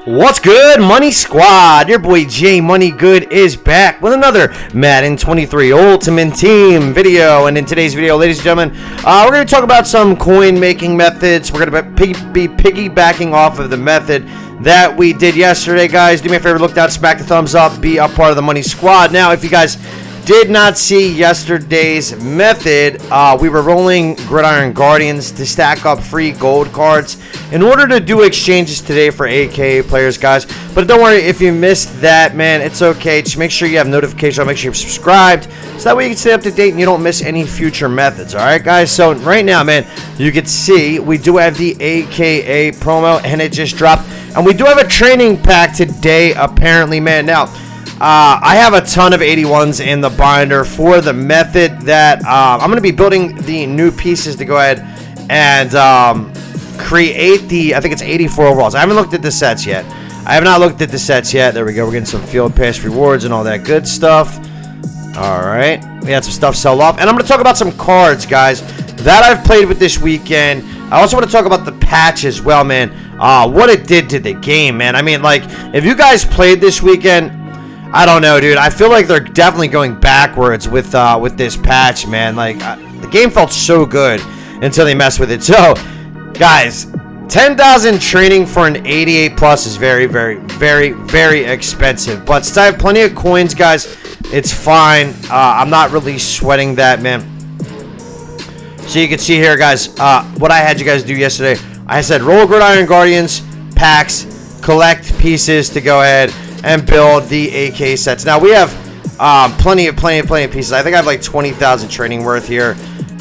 What's good, Money Squad? Your boy Jay Money Good is back with another Madden 23 Ultimate Team video. And in today's video, ladies and gentlemen, we're going to talk about some coin making methods. We're going to be piggybacking off of the method that we did yesterday, guys. Do me a favor, look down, smack the thumbs up, be a part of the Money Squad. Now, if you guys did not see yesterday's method, we were rolling Gridiron Guardians to stack up free gold cards in order to do exchanges today for AKA players, guys. But don't worry, if you missed that, man, it's okay. Just make sure you have notifications, make sure you're subscribed, so that way you can stay up to date and you don't miss any future methods. All right, guys? So right now, man, you can see we do have the AKA promo, and it just dropped. And we do have a training pack today, apparently, man. Now, I have a ton of 81s in the binder for the method that I'm going to be building the new pieces to go ahead and create the, I think it's 84 overalls. I haven't looked at the sets yet. I have not looked at the sets yet. There we go. We're getting some field pass rewards and all that good stuff. All right. We had some stuff sell off. And I'm going to talk about some cards, guys, that I've played with this weekend. I also want to talk about the patch as well, man. What it did to the game, man. I mean, like, if you guys played this weekend, I don't know, dude. I feel like they're definitely going backwards with this patch, man. Like, the game felt so good until they messed with it. So, guys, 10,000 training for an 88 plus is very, very, very, very expensive. But since I have plenty of coins, guys, it's fine. I'm not really sweating that, man. So you can see here, guys, what I had you guys do yesterday. I said roll Gridiron Guardians, packs, collect pieces to go ahead and build the AK sets. Now we have plenty of pieces. I think I have like 20,000 training worth here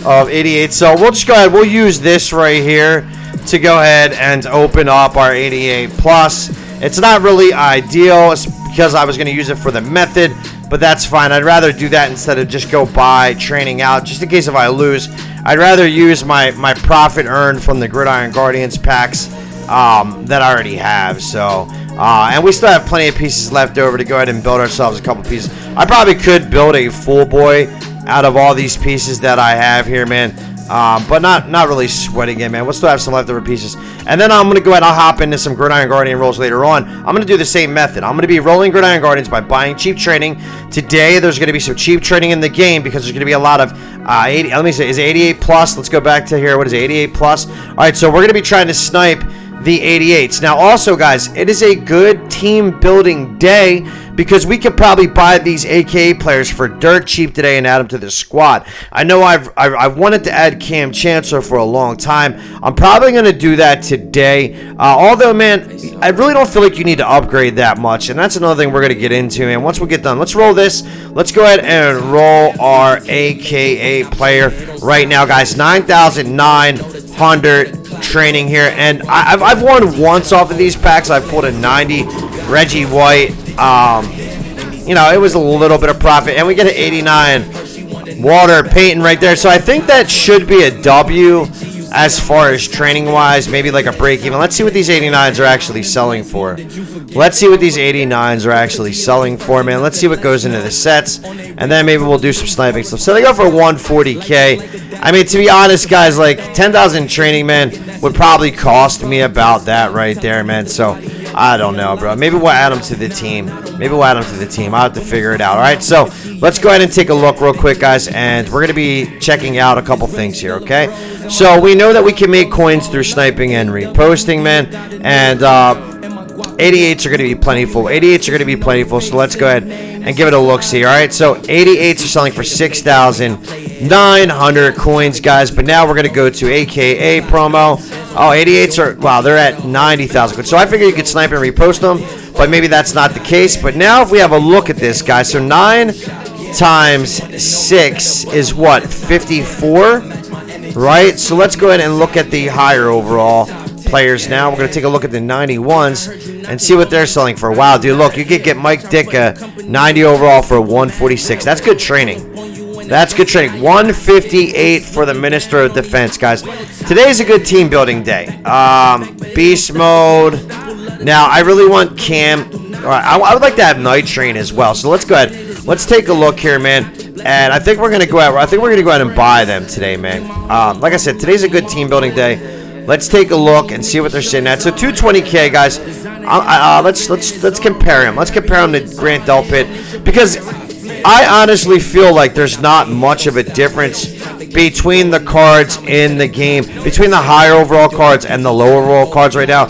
of 88. So we'll just go ahead. We'll use this right here to go ahead and open up our 88 plus. It's not really ideal because I was going to use it for the method, but that's fine. I'd rather do that instead of just go buy training out, just in case if I lose. I'd rather use my profit earned from the Gridiron Guardians packs that I already have. So and we still have plenty of pieces left over to go ahead and build ourselves a couple pieces. I probably could build a full boy out of all these pieces that I have here, man. But not really sweating it, man. We'll still have some leftover pieces. And then I'm going to go ahead and I'll hop into some Gridiron Guardian rolls later on. I'm going to do the same method. I'm going to be rolling Gridiron Guardians by buying cheap training. Today, there's going to be some cheap training in the game because there's going to be a lot of 80. Let me say, is it 88 plus? Let's go back to here. What is it, 88 plus? All right, so we're going to be trying to snipe the 88s. Now, also, guys, it is a good team building day because we could probably buy these AKA players for dirt cheap today and add them to the squad. I know I've wanted to add Cam Chancellor for a long time. I'm probably going to do that today. Although, man, I really don't feel like you need to upgrade that much, and that's another thing we're going to get into, man. Once we get done, let's roll this. Let's go ahead and roll our AKA player right now, guys. 9,900 training here, and I've won once off of these packs. I've pulled a 90 Reggie White. You know, it was a little bit of profit, and we get an 89 Walter Payton right there. So I think that should be a W as far as training wise, maybe like a break even. Let's see what these 89s are actually selling for. Let's see what these 89s are actually selling for, man. Let's see what goes into the sets, and then maybe we'll do some sniping stuff. So they go for 140K. I mean, to be honest, guys, like 10,000 training, man, would probably cost me about that right there, man. So I don't know, bro. Maybe we'll add them to the team. I'll have to figure it out. All right, so let's go ahead and take a look real quick, guys, and we're going to be checking out a couple things here, okay? So we know that we can make coins through sniping and reposting, man, and 88s are going to be plentiful. So let's go ahead and give it a look-see, all right? So 88s are selling for 6,900 coins, guys, but now we're going to go to AKA promo. Oh, 88s are, wow, they're at 90,000. So I figured you could snipe and repost them, but maybe that's not the case. But now if we have a look at this, guys, so 9 times 6 is what, 54, right? So let's go ahead and look at the higher overall players now. We're going to take a look at the 91s and see what they're selling for. Wow, dude, look, you could get Mike Ditka 90 overall for 146. That's good training. 158 for the Minister of Defense, guys. Today's a good team building day. Beast mode. Now, I really want Cam. All right, I would like to have Night Train as well. So let's go ahead. Let's take a look here, man. And I think we're going to go out. I think we're going to go out and buy them today, man. Like I said, today's a good team building day. Let's take a look and see what they're sitting at. So 220K, guys. let's compare him. Let's compare him to Grant Delpit, because I honestly feel like there's not much of a difference between the cards in the game, between the higher overall cards and the lower overall cards right now.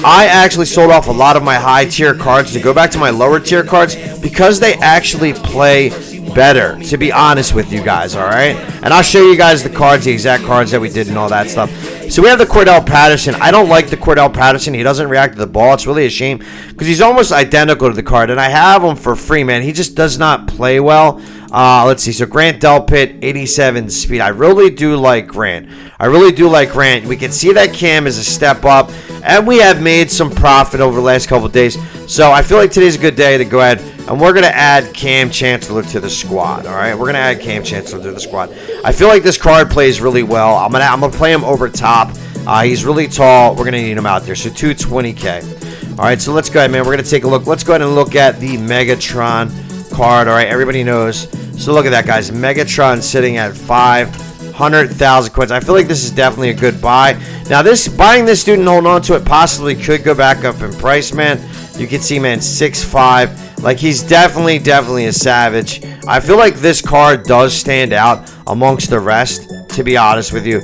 I actually sold off a lot of my high tier cards to go back to my lower tier cards because they actually play better, to be honest with you guys, all right? And I'll show you guys the cards, the exact cards that we did and all that stuff. So we have the Cordell Patterson. I don't like the Cordell Patterson. He doesn't react to the ball. It's really a shame because he's almost identical to the card, and I have him for free, man. He just does not play well. Let's see. So Grant Delpit, 87 speed. I really do like Grant. I really do like Grant. We can see that Cam is a step up, and we have made some profit over the last couple of days. So I feel like today's a good day to go ahead, and we're going to add Cam Chancellor to the squad, all right? We're going to add Cam Chancellor to the squad. I feel like this card plays really well. I'm gonna play him over top. He's really tall. We're going to need him out there. So 220K. All right, so let's go ahead, man. We're going to take a look. Let's go ahead and look at the Megatron card, all right? Everybody knows. So look at that, guys. Megatron sitting at 500,000 coins. I feel like this is definitely a good buy. Now, buying this dude and holding on to it possibly could go back up in price, man. You can see, man, 6'5". Like, he's definitely a savage. I feel like this card does stand out amongst the rest, to be honest with you.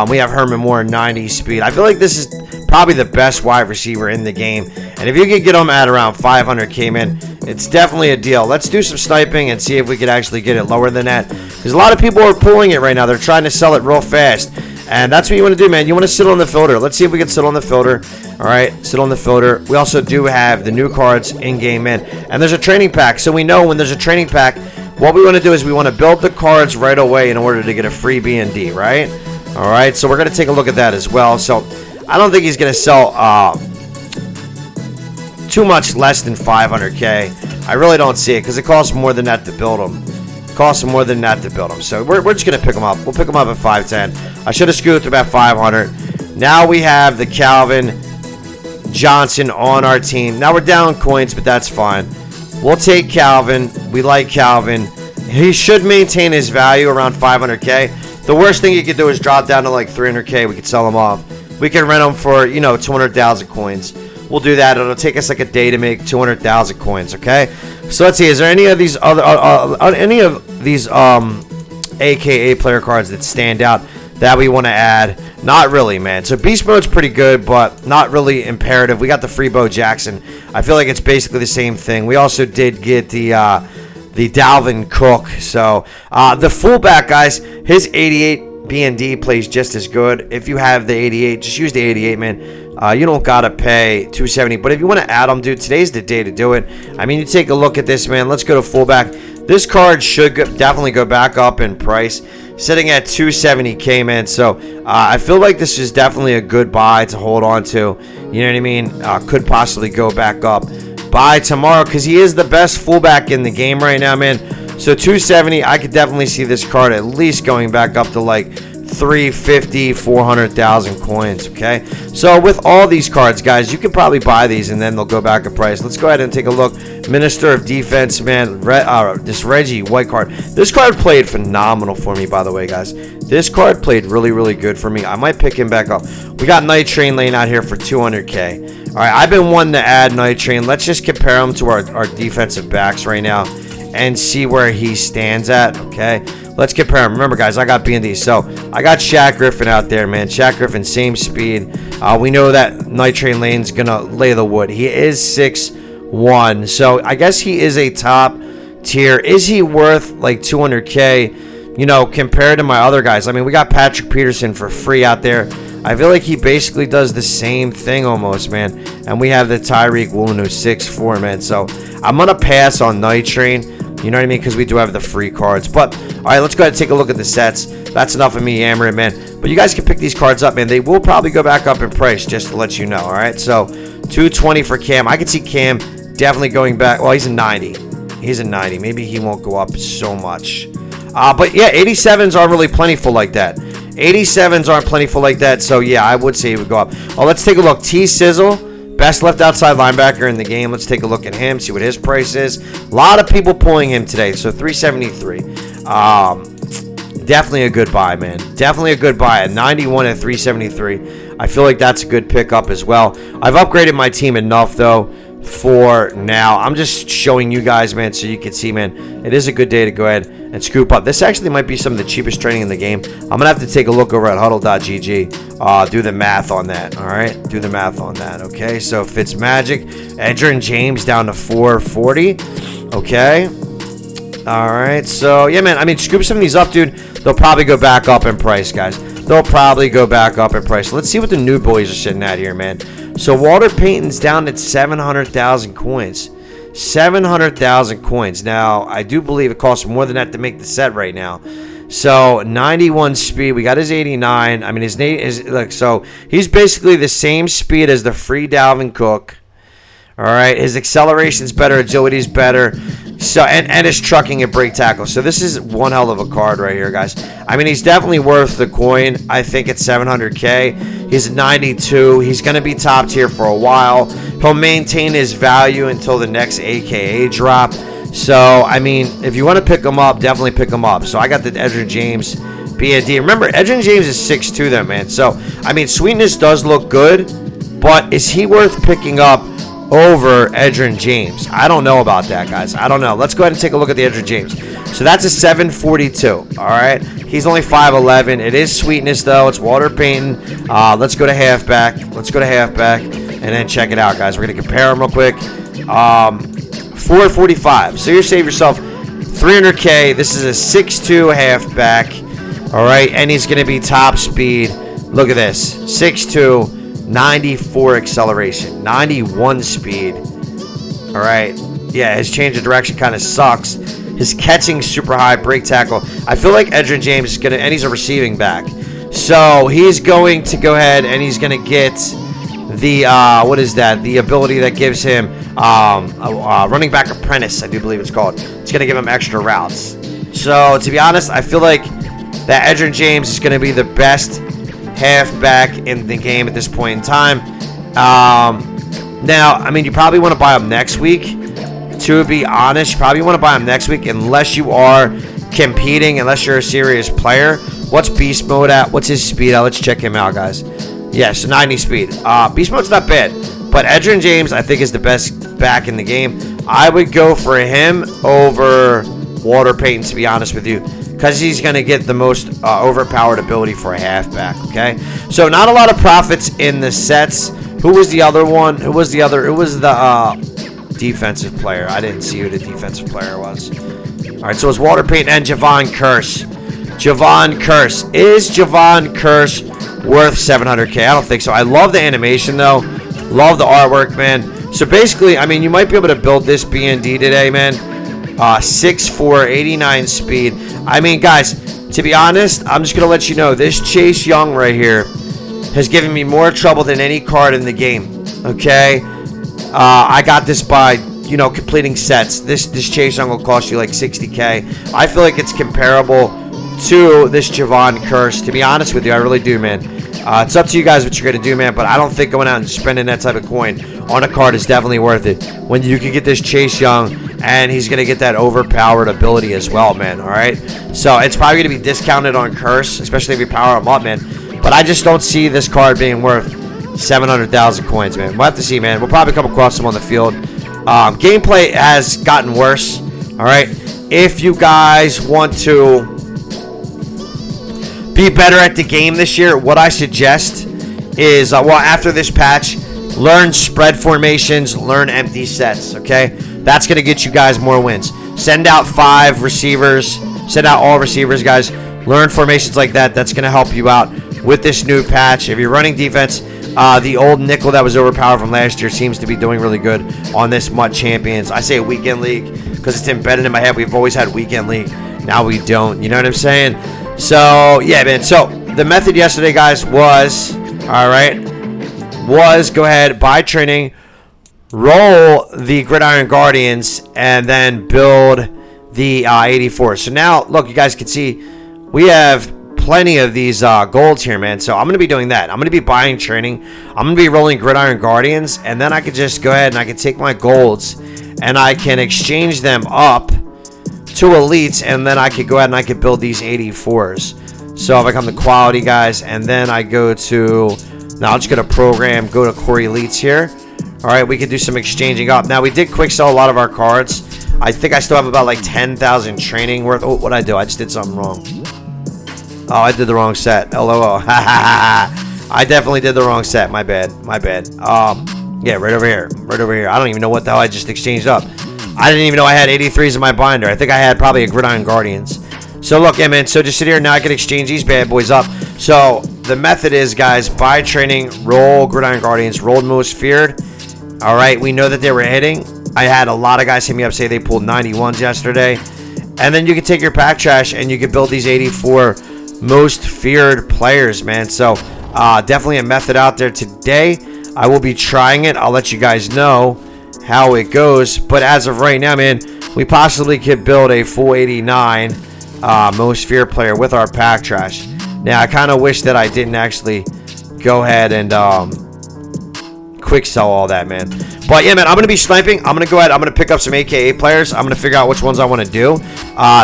We have Herman Moore, 90 speed. I feel like this is probably the best wide receiver in the game. And if you could get him at around 500K, man, it's definitely a deal. Let's do some sniping and see if we could actually get it lower than that. Because a lot of people are pulling it right now. They're trying to sell it real fast. And that's what you want to do, man. You want to sit on the filter. Let's see if we can sit on the filter. All right, sit on the filter. We also do have the new cards in-game, man. And there's a training pack. So we know when there's a training pack, what we want to do is we want to build the cards right away in order to get a free B&D, right? All right, so we're going to take a look at that as well. So I don't think he's going to sell too much less than 500K. I really don't see it because it costs more than that to build them. It costs more than that to build them. So we're just going to pick them up. We'll pick them up at 510. I should have scooped about 500. Now we have the Calvin Johnson on our team. Now we're down coins, but that's fine. We'll take Calvin. We like Calvin. He should maintain his value around 500K. The worst thing you could do is drop down to like 300K. We could sell him off. We can rent him for, 200,000 coins. We'll do that. It'll take us like a day to make 200,000 coins, okay? So let's see. Is there any of these other AKA player cards that stand out that we want to add? Not really, man. So beast mode's pretty good, but not really imperative. We got the free Bo Jackson. I feel like it's basically the same thing. We also did get the Dalvin Cook. So the fullback, guys, his 88 B&D plays just as good. If you have the 88, just use the 88, man. You don't gotta pay 270, but if you want to add them, dude, today's the day to do it. I mean, you take a look at this, man. Let's go to fullback. This card should definitely go back up in price, sitting at 270K, man. So I feel like this is definitely a good buy to hold on to. You know what I mean? Could possibly go back up by tomorrow because he is the best fullback in the game right now, man. So 270, I could definitely see this card at least going back up to like 350, 400,000 coins, okay? So with all these cards, guys, you can probably buy these and then they'll go back in price. Let's go ahead and take a look. Minister of Defense, man, this Reggie white card. This card played phenomenal for me, by the way, guys. This card played really good for me. I might pick him back up. We got Night Train laying out here for 200K. All right, I've been wanting to add Night Train. Let's just compare him to our defensive backs right now and see where he stands at, okay? Let's compare him. Remember, guys, I got B&D. So I got Shaq Griffin out there, man. Shaq Griffin, same speed. We know that Night Train Lane's going to lay the wood. He is 6'1". So I guess he is a top tier. Is he worth like 200K, compared to my other guys? I mean, we got Patrick Peterson for free out there. I feel like he basically does the same thing almost, man. And we have the Tyreek Woolen, who's 6'4", man. So I'm going to pass on Night Train. You know what I mean? Because we do have the free cards. But, all right, let's go ahead and take a look at the sets. That's enough of me yammering, man. But you guys can pick these cards up, man. They will probably go back up in price, just to let you know, all right? So, 220 for Cam. I can see Cam definitely going back. Well, he's a 90. He's a 90. Maybe he won't go up so much. But, yeah, 87s aren't really plentiful like that. 87s aren't plentiful like that. So, yeah, I would say it would go up. Oh, let's take a look. T-Sizzle. Best left outside linebacker in the game. Let's take a look at him, see what his price is. A lot of people pulling him today, so 373. Definitely a good buy, man. Definitely a good buy at 91 at 373. I feel like that's a good pickup as well. I've upgraded my team enough, though, for now. I'm just showing you guys, man, so you can see, man, it is a good day to go ahead and scoop up. This actually might be some of the cheapest training in the game. I'm going to have to take a look over at huddle.gg, do the math on that, all right? Do the math on that, okay? So Fitzmagic, Edgerrin James down to 440, okay? All right, so, yeah, man, I mean, scoop some of these up, dude. They'll probably go back up in price, guys. They'll probably go back up in price. Let's see what the new boys are sitting at here, man. So Walter Payton's down at 700,000 coins. 700,000 coins. Now, I do believe it costs more than that to make the set right now. So 91 speed. We got his 89. I mean, his name is like, so he's basically the same speed as the free Dalvin Cook. All right, his acceleration's better, agility's better. So and his trucking and break tackle. So this is one hell of a card right here, guys. I mean, he's definitely worth the coin. I think at 700K. He's at 92. He's going to be top tier for a while. He'll maintain his value until the next AKA drop. So, I mean, if you want to pick him up, definitely pick him up. So I got the Edgerrin James BND. Remember, Edgerrin James is 6'2", though, man. So, I mean, sweetness does look good, but is he worth picking up over Edgerrin James? I don't know about that, guys. I don't know. Let's go ahead and take a look at the Edgerrin James. So that's a 742. All right. He's only 5'11". It is sweetness, though. It's Walter Payton. Let's go to halfback. Let's go to halfback and then check it out, guys. We're going to compare them real quick. 445. So you save yourself 300K. This is a 6'2" halfback. All right. And he's going to be top speed. Look at this. 6'2". 94 acceleration, 91 speed. All right. Yeah, his change of direction kind of sucks. His catching super high, break tackle. I feel like Edgerrin James is going to, and he's a receiving back. So he's going to go ahead and he's going to get the, what is that? The ability that gives him running back apprentice, I do believe it's called. It's going to give him extra routes. So to be honest, I feel like that Edgerrin James is going to be the best halfback in the game at this point in time. Now, I mean, you probably want to buy him next week. To be honest, you probably want to buy him next week unless you are competing, unless you're a serious player. What's beast mode at? What's his speed at? Let's check him out, guys. Yeah, so 90 speed. Beast mode's not bad, but Edgerrin James, I think, is the best back in the game. I would go for him over Walter Payton, to be honest with you, because he's going to get the most overpowered ability for a halfback, okay? So not a lot of profits in the sets. Who was the other one? Who was the other? It was the defensive player. I didn't see who the defensive player was. All right, so it's Walter Payton and Javon Curse. Javon Curse. Is Javon Curse worth 700K? I don't think so. I love the animation, though. Love the artwork, man. So basically, I mean, you might be able to build this BND today, man. 6'4", 89 speed. I mean, guys, to be honest, I'm just going to let you know, this Chase Young right here has given me more trouble than any card in the game, okay? I got this by, you know, completing sets. This Chase Young will cost you like 60K. I feel like it's comparable to this Javon Curse. To be honest with you, I really do, man. It's up to you guys what you're going to do, man, but I don't think going out and spending that type of coin on a card is definitely worth it when you can get this Chase Young, and he's going to get that overpowered ability as well, man, all right? So it's probably going to be discounted on Curse, especially if you power him up, man, but I just don't see this card being worth 700,000 coins, man. We'll have to see, man. We'll probably come across him on the field. Gameplay has gotten worse, all right? If you guys want to be better at the game this year, what I suggest is, well, after this patch, learn spread formations, learn empty sets, okay? That's going to get you guys more wins. Send out 5 receivers, send out all receivers, guys. Learn formations like that. That's going to help you out with this new patch. If you're running defense, the old nickel that was overpowered from last year seems to be doing really good on this MUT Champions. I say weekend league because it's embedded in my head. We've always had weekend league. Now we don't. You know what I'm saying? So, yeah, man. So, the method yesterday, guys, was, all right, was go ahead, buy training, roll the Gridiron Guardians, and then build the 84. So, now, look, you guys can see we have plenty of these golds here, man. So, I'm going to be doing that. I'm going to be buying training. I'm going to be rolling Gridiron Guardians, and then I could just go ahead and I can take my golds, and I can exchange them up to elites, and then I could go ahead and I could build these 84s. So if I come to quality, guys, and then I go to Now I'm just going to program, go to Core Elites here. All right, we can do some exchanging up. Now, we did quick sell a lot of our cards. I think I still have about like 10,000 training worth. Oh, what'd I do? I just did something wrong. Oh, I did the wrong set. LOL. I definitely did the wrong set. My bad. My bad. Yeah, right over here. Right over here. I don't even know what the hell I just exchanged up. I didn't even know I had 83s in my binder. I think I had probably a Gridiron Guardians. So look, yeah, man. So just sit here now. I can exchange these bad boys up. So the method is, guys, buy training, roll Gridiron Guardians, rolled most feared. All right, we know that they were hitting. I had a lot of guys hit me up, say they pulled 91s yesterday. And then you can take your pack trash and you can build these 84 most feared players, man. So definitely a method out there today. I will be trying it. I'll let you guys know how it goes. But as of right now, man, we possibly could build a full 89 most feared player with our pack trash. Now, I kind of wish that I didn't actually go ahead and quick sell all that, man. But yeah, man, I'm going to be sniping. I'm going to go ahead. I'm going to pick up some AKA players. I'm going to figure out which ones I want to do.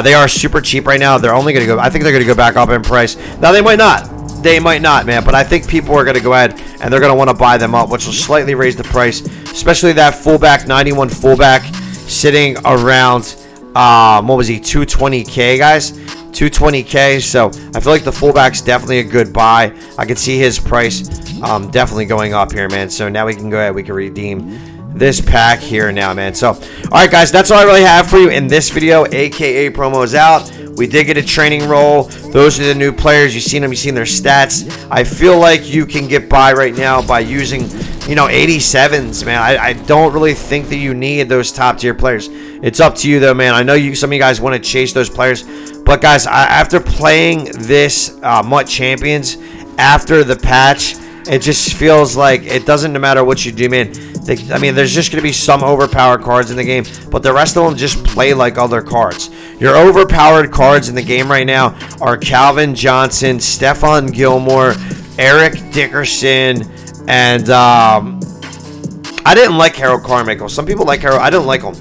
They are super cheap right now. They're only going to go, I think they're going to go back up in price. Now, they might not. They might not, man. But I think people are going to go ahead and they're going to want to buy them up, which will slightly raise the price, especially that fullback, 91 fullback sitting around, what was he, 220K, guys? 220K. So I feel like the fullback's definitely a good buy. I can see his price definitely going up here, man. So now we can go ahead, we can redeem this pack here now, man. So all right, guys, that's all I really have for you in this video. AKA promos out. We did get a training roll. Those are the new players. You've seen them, you've seen their stats. I feel like you can get by right now by using, you know, 87s, man. I don't really think that you need those top tier players. It's up to you though, man. I know some of you guys want to chase those players, but guys, after playing this MUT Champions after the patch, it just feels like it doesn't matter what you do, man. I mean, there's just going to be some overpowered cards in the game, but the rest of them just play like other cards. Your overpowered cards in the game right now are Calvin Johnson, Stephon Gilmore, Eric Dickerson, and I didn't like Harold Carmichael. Some people like Harold. I didn't like him.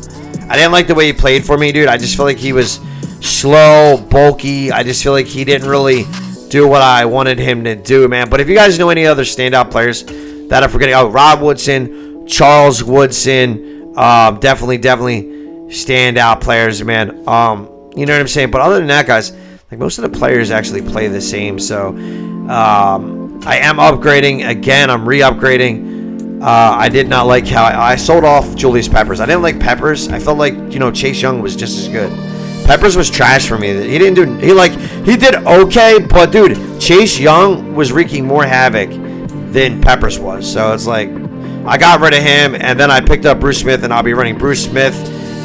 I didn't like the way he played for me, dude. I just feel like he was slow, bulky. I just feel like he didn't really do what I wanted him to do, man. But if you guys know any other standout players that I'm forgetting, oh, Rob Woodson, Charles Woodson, definitely standout players, man. You know what I'm saying? But other than that, guys, like most of the players actually play the same. So I am upgrading again. I'm re-upgrading. I did not like how I sold off Julius Peppers. I didn't like Peppers. I felt like, you know, Chase Young was just as good. Peppers was trash for me. He didn't do. He did okay, but dude, Chase Young was wreaking more havoc than Peppers was. So it's like I got rid of him, and then I picked up Bruce Smith, and I'll be running Bruce Smith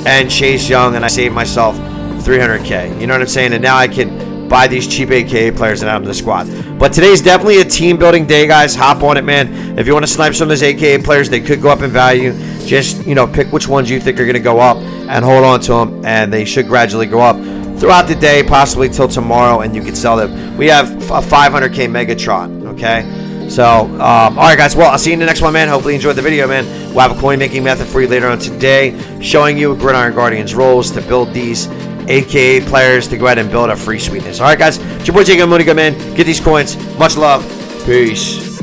and Chase Young, and I saved myself 300K. You know what I'm saying? And now I can buy these cheap AKA players and add them to the squad. But today's definitely a team building day, guys. Hop on it, man. If you want to snipe some of those AKA players, they could go up in value. Just, you know, pick which ones you think are going to go up and hold on to them, and they should gradually go up throughout the day, possibly till tomorrow, and you can sell them. We have a 500K Megatron, okay? So, all right, guys. Well, I'll see you in the next one, man. Hopefully you enjoyed the video, man. We'll have a coin making method for you later on today, showing you Gridiron Guardians rolls to build these AKA players to go ahead and build a free sweetness. All right, guys. It's your boy Jake Money Good, man. Get these coins. Much love. Peace.